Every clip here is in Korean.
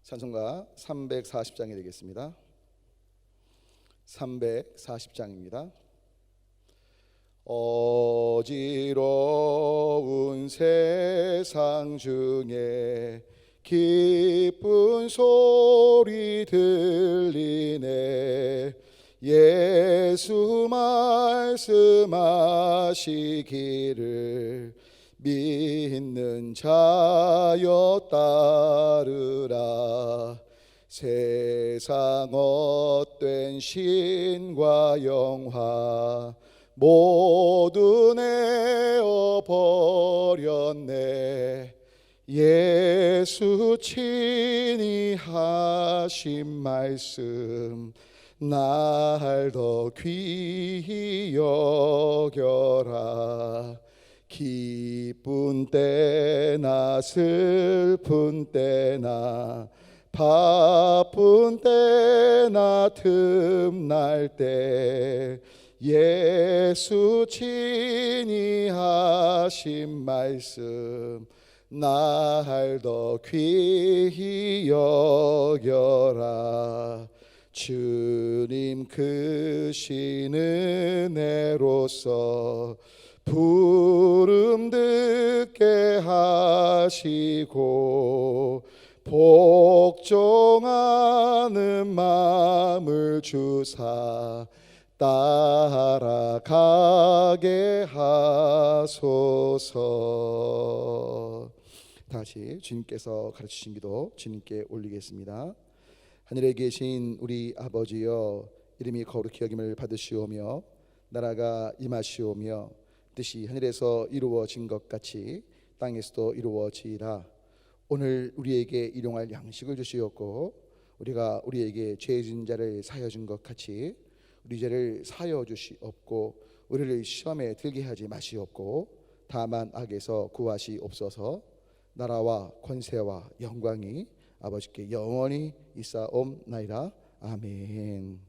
찬송가 340장이 되겠습니다. 340장입니다. 어지러운 세상 중에 기쁜 소리 들리네. 예수 말씀하시기를 믿는 자여 따르라. 세상 헛된 신과 영화 모두 내어 버렸네. 예수 친히 하신 말씀 날 더 귀히 여겨라. 기쁜 때나 슬픈 때나 바쁜 때나 틈날 때 예수 친히 하신 말씀 날 더 귀히 여겨라. 주님 크신 은혜로서 부름 듣게 하시고 복종하는 마음을 주사 따라가게 하소서. 다시 주님께서 가르치신 기도 주님께 올리겠습니다. 하늘에 계신 우리 아버지여, 이름이 거룩히 여김을 받으시오며 나라가 임하시오며 뜻이 하늘에서 이루어진 것 같이 땅에서도 이루어지이다. 오늘 우리에게 일용할 양식을 주시옵고 우리가 우리에게 죄 지은 자를 사하여 준 것 같이 우리 죄를 사하여 주시옵고 우리를 시험에 들게 하지 마시옵고 다만 악에서 구하시옵소서. 나라와 권세와 영광이 아버지께 영원히 있사옵나이다. 아멘.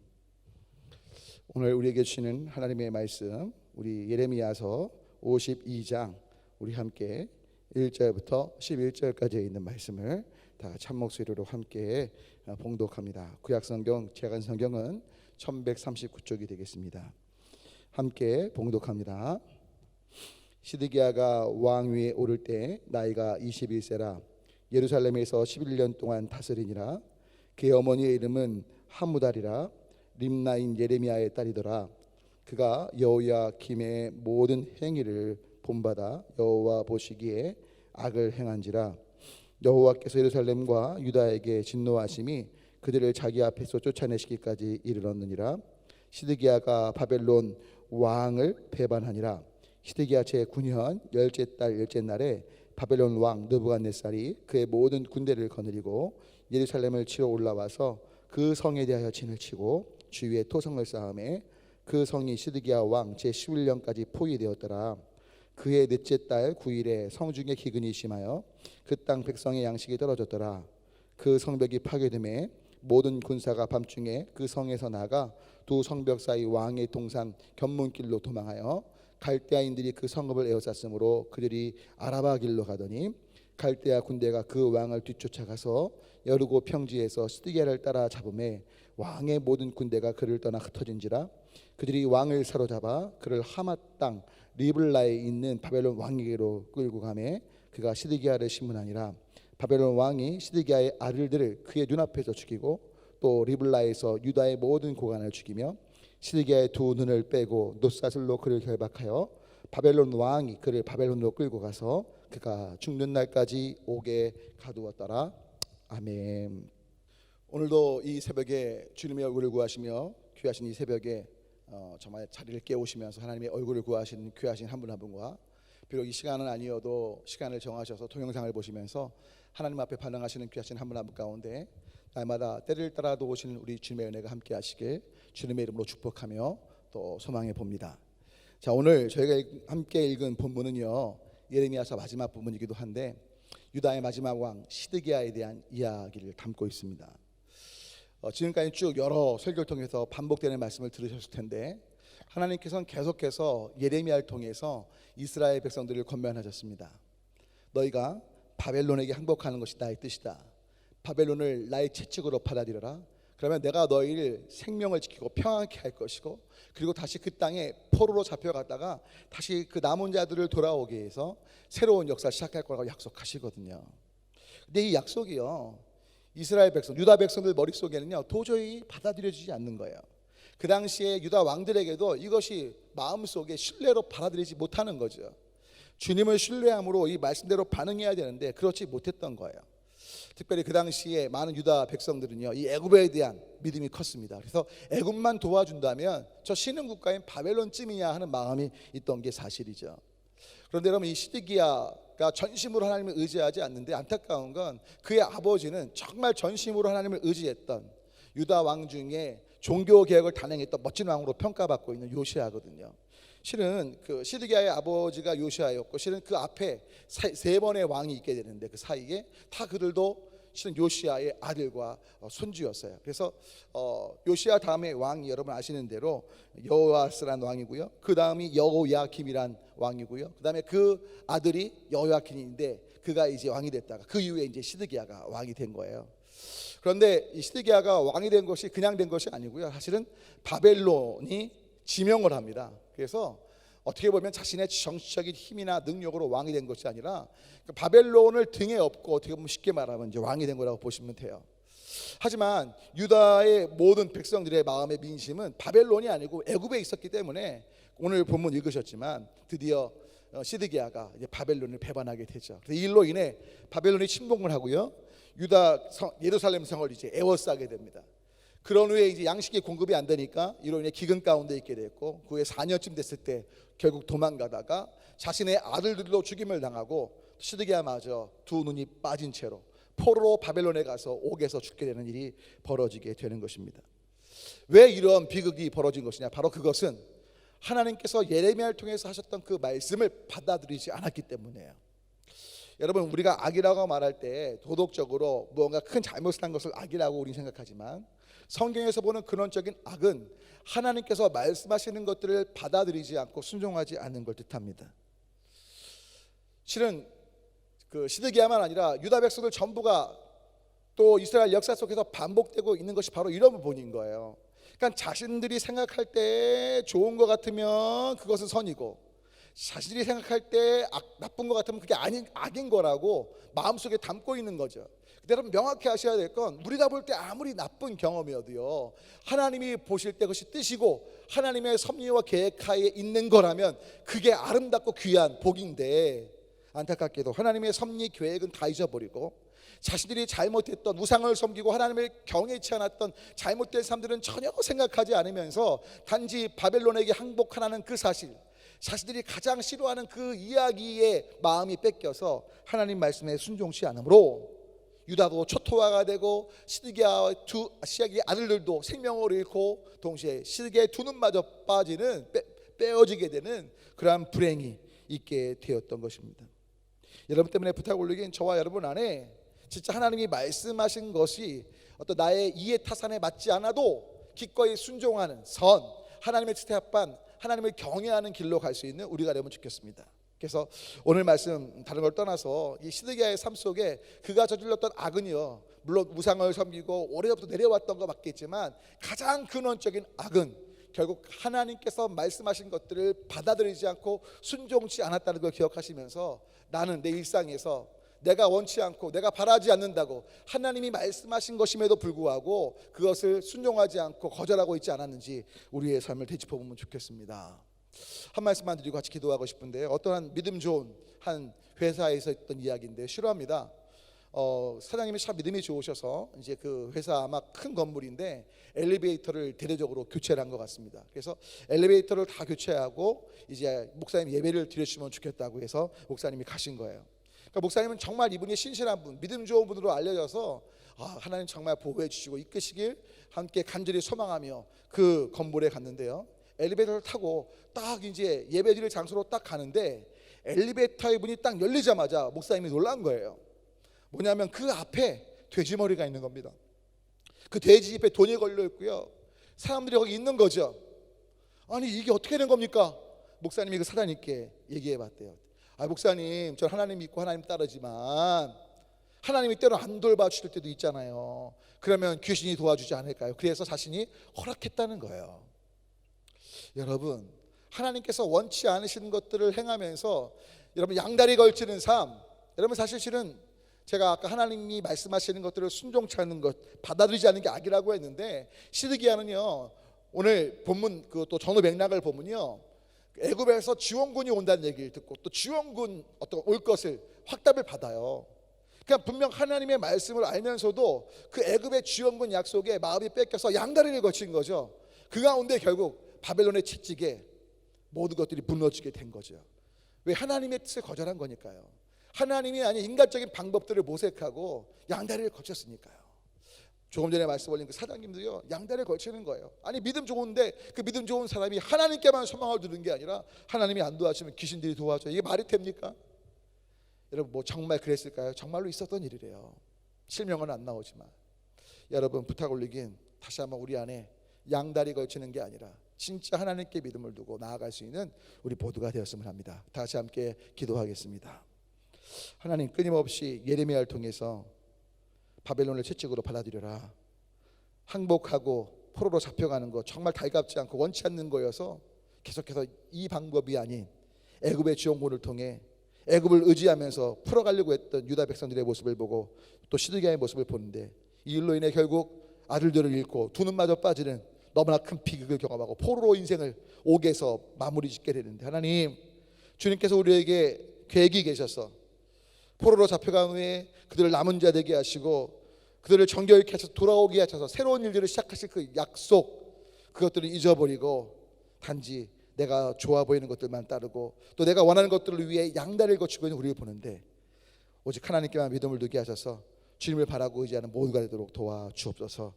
오늘 우리에게 주시는 하나님의 말씀, 우리 예레미야서 52장 우리 함께 1절부터 11절까지 있는 말씀을 다 참목소리로 함께 봉독합니다. 구약성경 제간성경은 1139쪽이 되겠습니다. 함께 봉독합니다. 시드기야가 왕 위에 오를 때 나이가 21세라 예루살렘에서 11년 동안 다스리니라. 그의 어머니의 이름은 하무달이라 림나인 예레미야의 딸이더라. 그가 여호야김의 모든 행위를 본받아 여호와 보시기에 악을 행한지라. 여호와께서 예루살렘과 유다에게 진노하심이 그들을 자기 앞에서 쫓아내시기까지 이르렀느니라. 시드기야가 바벨론 왕을 배반하니라. 시드기야 제9년 열째 달 열째 날에 바벨론 왕 느부갓네살이 그의 모든 군대를 거느리고 예루살렘을 치러 올라와서 그 성에 대하여 진을 치고 주위에 토성을 쌓음에 그 성이 시드기야 왕 제11년까지 포위되었더라. 그의 넷째 달 9일에 성중에 기근이 심하여 그 땅 백성의 양식이 떨어졌더라. 그 성벽이 파괴됨에 모든 군사가 밤중에 그 성에서 나가 두 성벽 사이 왕의 동산 견문길로 도망하여 갈대아인들이 그 성읍을 에워쌌으므로 그들이 아라바 길로 가더니 갈대아 군대가 그 왕을 뒤쫓아가서 여르고 평지에서 시드기야를 따라 잡음에 왕의 모든 군대가 그를 떠나 흩어진지라. 그들이 왕을 사로잡아 그를 하맛 땅 리블라에 있는 바벨론 왕에게로 끌고 가매 그가 시드기야를 심문하니라. 바벨론 왕이 시드기야의 아들들을 그의 눈앞에서 죽이고 또 리블라에서 유다의 모든 고관을 죽이며 시드기야의 두 눈을 빼고 놋사슬로 그를 결박하여 바벨론 왕이 그를 바벨론으로 끌고 가서 그가 죽는 날까지 옥에 가두었더라. 아멘. 오늘도 이 새벽에 주님의 얼굴을 구하시며 귀하신 이 새벽에 정말 자리를 깨우시면서 하나님의 얼굴을 구하시는 귀하신 한 분 한 분과 비록 이 시간은 아니어도 시간을 정하셔서 동영상을 보시면서 하나님 앞에 반응하시는 귀하신 한 분 한 분 가운데 날마다 때를 따라도 오시는 우리 주님의 은혜가 함께 하시길 주님의 이름으로 축복하며 또 소망해 봅니다. 자, 오늘 저희가 함께 읽은 본문은요 예레미야서 마지막 부분이기도 한데 유다의 마지막 왕 시드기야에 대한 이야기를 담고 있습니다. 지금까지 쭉 여러 설교를 통해서 반복되는 말씀을 들으셨을 텐데 하나님께서는 계속해서 예레미야를 통해서 이스라엘 백성들을 권면하셨습니다. 너희가 바벨론에게 항복하는 것이 나의 뜻이다. 바벨론을 나의 채찍으로 받아들여라. 그러면 내가 너희를 생명을 지키고 평안케 할 것이고, 그리고 다시 그 땅에 포로로 잡혀갔다가 다시 그 남은 자들을 돌아오게 해서 새로운 역사를 시작할 거라고 약속하시거든요. 근데 이 약속이요, 이스라엘 백성, 유다 백성들 머릿속에는요 도저히 받아들여지지 않는 거예요. 그 당시에 유다 왕들에게도 이것이 마음속에 신뢰로 받아들이지 못하는 거죠. 주님을 신뢰함으로 이 말씀대로 반응해야 되는데 그렇지 못했던 거예요. 특별히 그 당시에 많은 유다 백성들은요 이 애굽에 대한 믿음이 컸습니다. 그래서 애굽만 도와준다면 저 신흥 국가인 바벨론쯤이냐 하는 마음이 있던 게 사실이죠. 그런데 여러분, 이 시드기야가 전심으로 하나님을 의지하지 않는데 안타까운 건 그의 아버지는 정말 전심으로 하나님을 의지했던 유다 왕 중에 종교 개혁을 단행했던 멋진 왕으로 평가받고 있는 요시아거든요. 실은 그 시드기야의 아버지가 요시아였고, 실은 그 앞에 세 번의 왕이 있게 되는데 그 사이에 다 그들도 실은 요시아의 아들과 손주였어요. 그래서 요시아 다음에 왕이 여러분 아시는 대로 여호아스라는 왕이고요. 그 다음이 여호야김이란 왕이고요. 그 다음에 그 아들이 여호야긴인데 그가 이제 왕이 됐다가 그 이후에 이제 시드기야가 왕이 된 거예요. 그런데 이 시드기야가 왕이 된 것이 그냥 된 것이 아니고요. 사실은 바벨론이 지명을 합니다. 그래서 어떻게 보면 자신의 정치적인 힘이나 능력으로 왕이 된 것이 아니라 바벨론을 등에 업고 어떻게 보면 쉽게 말하면 이제 왕이 된 거라고 보시면 돼요. 하지만 유다의 모든 백성들의 마음의 민심은 바벨론이 아니고 애굽에 있었기 때문에 오늘 본문 읽으셨지만 드디어 시드기야가 이제 바벨론을 배반하게 되죠. 그래서 이 일로 인해 바벨론이 침공을 하고요, 예루살렘 성을 이제 에워싸게 됩니다. 그런 후에 이제 양식이 공급이 안 되니까 이로 인해 기근 가운데 있게 됐고, 그 후에 4년쯤 됐을 때 결국 도망가다가 자신의 아들들도 죽임을 당하고 시드기야마저 두 눈이 빠진 채로 포로로 바벨론에 가서 옥에서 죽게 되는 일이 벌어지게 되는 것입니다. 왜 이런 비극이 벌어진 것이냐? 바로 그것은 하나님께서 예레미야를 통해서 하셨던 그 말씀을 받아들이지 않았기 때문이에요. 여러분, 우리가 악이라고 말할 때 도덕적으로 무언가 큰 잘못을 한 것을 악이라고 우리는 생각하지만 성경에서 보는 근원적인 악은 하나님께서 말씀하시는 것들을 받아들이지 않고 순종하지 않는 걸 뜻합니다. 실은 그 시드기야만 아니라 유다 백성들 전부가 또 이스라엘 역사 속에서 반복되고 있는 것이 바로 이런 부분인 거예요. 그러니까 자신들이 생각할 때 좋은 것 같으면 그것은 선이고, 자신들이 생각할 때 나쁜 것 같으면 그게 악인 거라고 마음속에 담고 있는 거죠. 근데 여러분, 명확히 아셔야 될 건 우리가 볼 때 아무리 나쁜 경험이어도요, 하나님이 보실 때 그것이 뜻이고 하나님의 섭리와 계획하에 있는 거라면 그게 아름답고 귀한 복인데, 안타깝게도 하나님의 섭리 계획은 다 잊어버리고 자신들이 잘못했던, 우상을 섬기고 하나님을 경외치 않았던 잘못된 삶들은 전혀 생각하지 않으면서 단지 바벨론에게 항복하라는 그 사실, 자신들이 가장 싫어하는 그 이야기에 마음이 뺏겨서 하나님 말씀에 순종치 않으므로 유다도 초토화가 되고 시드기야의 아들들도 생명을 잃고 동시에 시드기야의 두 눈마저 빠지는, 빼어지게 되는 그러한 불행이 있게 되었던 것입니다. 여러분 때문에 부탁 올리긴 저와 여러분 안에 진짜 하나님이 말씀하신 것이 어떤 나의 이해 타산에 맞지 않아도 기꺼이 순종하는 선, 하나님의 뜻에 합한 하나님을 경외하는 길로 갈 수 있는 우리가 되면 좋겠습니다. 그래서 오늘 말씀 다른 걸 떠나서 이 시드기야의 삶 속에 그가 저질렀던 악은요, 물론 우상을 섬기고 오래전부터 내려왔던 거 맞겠지만 가장 근원적인 악은 결국 하나님께서 말씀하신 것들을 받아들이지 않고 순종치 않았다는 걸 기억하시면서 나는 내 일상에서 내가 원치 않고 내가 바라지 않는다고 하나님이 말씀하신 것임에도 불구하고 그것을 순종하지 않고 거절하고 있지 않았는지 우리의 삶을 되짚어보면 좋겠습니다. 한 말씀만 드리고 같이 기도하고 싶은데요, 어떠한 믿음 좋은 한 회사에서 있던 이야기인데 실화입니다. 사장님이 참 믿음이 좋으셔서 이제 그 회사 아마 큰 건물인데 엘리베이터를 대대적으로 교체를 한 것 같습니다. 그래서 엘리베이터를 다 교체하고 이제 목사님 예배를 드려주시면 좋겠다고 해서 목사님이 가신 거예요. 그러니까 목사님은 정말 이분이 신실한 분, 믿음 좋은 분으로 알려져서 하나님 정말 보호해 주시고 이끄시길 함께 간절히 소망하며 그 건물에 갔는데요, 엘리베이터를 타고 딱 이제 예배드릴 장소로 딱 가는데 엘리베이터의 문이 딱 열리자마자 목사님이 놀란 거예요. 뭐냐면 그 앞에 돼지머리가 있는 겁니다. 그 돼지 잎에 돈이 걸려 있고요, 사람들이 거기 있는 거죠. 아니 이게 어떻게 된 겁니까? 목사님이 그 사장님께 얘기해 봤대요. 목사님, 저 하나님 믿고 하나님 따르지만 하나님이 때로 안 돌봐주실 때도 있잖아요. 그러면 귀신이 도와주지 않을까요? 그래서 자신이 허락했다는 거예요. 여러분, 하나님께서 원치 않으시는 것들을 행하면서 여러분 양다리 걸치는 삶, 여러분 사실은 제가 아까 하나님이 말씀하시는 것들을 순종치 않는 것, 받아들이지 않는 게 악이라고 했는데, 시드기야는요 오늘 본문 그 또 전후 맥락을 보면요, 애굽에서 지원군이 온다는 얘기를 듣고 또 지원군 어떤 올 것을 확답을 받아요. 그러니까 분명 하나님의 말씀을 알면서도 그 애굽의 지원군 약속에 마음이 뺏겨서 양다리를 거친 거죠. 그 가운데 결국 바벨론의 채찍에 모든 것들이 무너지게 된 거죠. 왜? 하나님의 뜻을 거절한 거니까요. 하나님이 아닌 인간적인 방법들을 모색하고 양다리를 거쳤으니까요. 조금 전에 말씀 올린 그 사장님도요 양다리를 걸치는 거예요. 아니 믿음 좋은데 그 믿음 좋은 사람이 하나님께만 소망을 두는 게 아니라 하나님이 안 도와주면 귀신들이 도와줘요. 이게 말이 됩니까? 여러분 뭐 정말 그랬을까요? 정말로 있었던 일이래요. 실명은 안 나오지만 여러분 부탁 올리긴 다시 한번 우리 안에 양다리 걸치는 게 아니라 진짜 하나님께 믿음을 두고 나아갈 수 있는 우리 모두가 되었으면 합니다. 다시 함께 기도하겠습니다. 하나님, 끊임없이 예레미야를 통해서 바벨론을 채찍으로 받아들여라, 항복하고 포로로 잡혀가는 거 정말 달갑지 않고 원치 않는 거여서 계속해서 이 방법이 아닌 애굽의 지원군을 통해 애굽을 의지하면서 풀어가려고 했던 유다 백성들의 모습을 보고 또 시드기야의 모습을 보는데, 이 일로 인해 결국 아들들을 잃고 두 눈마저 빠지는 너무나 큰 비극을 경험하고 포로로 인생을 옥에서 마무리 짓게 되는데, 하나님, 주님께서 우리에게 계획이 계셔서 포로로 잡혀간 후에 그들을 남은 자 되게 하시고 그들을 정결케 해서 돌아오게 하셔서 새로운 일들을 시작하실 그 약속, 그것들을 잊어버리고 단지 내가 좋아 보이는 것들만 따르고 또 내가 원하는 것들을 위해 양다리를 거치고 있는 우리를 보는데, 오직 하나님께만 믿음을 두게 하셔서 주님을 바라고 의지하는 모두가 되도록 도와주옵소서.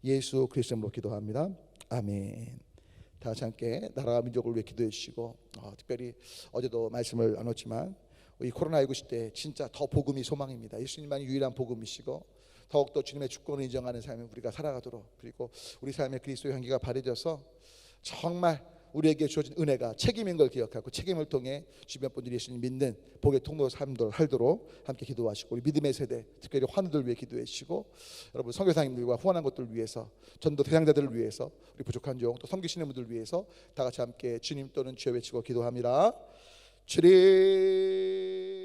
예수 그리스도 이름으로 기도합니다. 아멘. 다시 함께 나라와 민족을 위해 기도해 주시고, 특별히 어제도 말씀을 나눴지만 이 코로나19 시대에 진짜 더 복음이 소망입니다. 예수님만이 유일한 복음이시고 더욱더 주님의 주권을 인정하는 삶을 우리가 살아가도록, 그리고 우리 삶의 그리스도의 향기가 바래져서 정말 우리에게 주어진 은혜가 책임인 걸 기억하고 책임을 통해 주변 분들이 예수님 믿는 복의 통로 삶을 살도록 함께 기도하시고, 우리 믿음의 세대 특별히 환우들 위해 기도해 주시고, 여러분 선교사님들과 후원한 것들을 위해서, 전도 대상자들을 위해서, 우리 부족한 종 또 섬기시는 분들 위해서 다 같이 함께 주님 또는 주여 외치고 기도합니다. 주님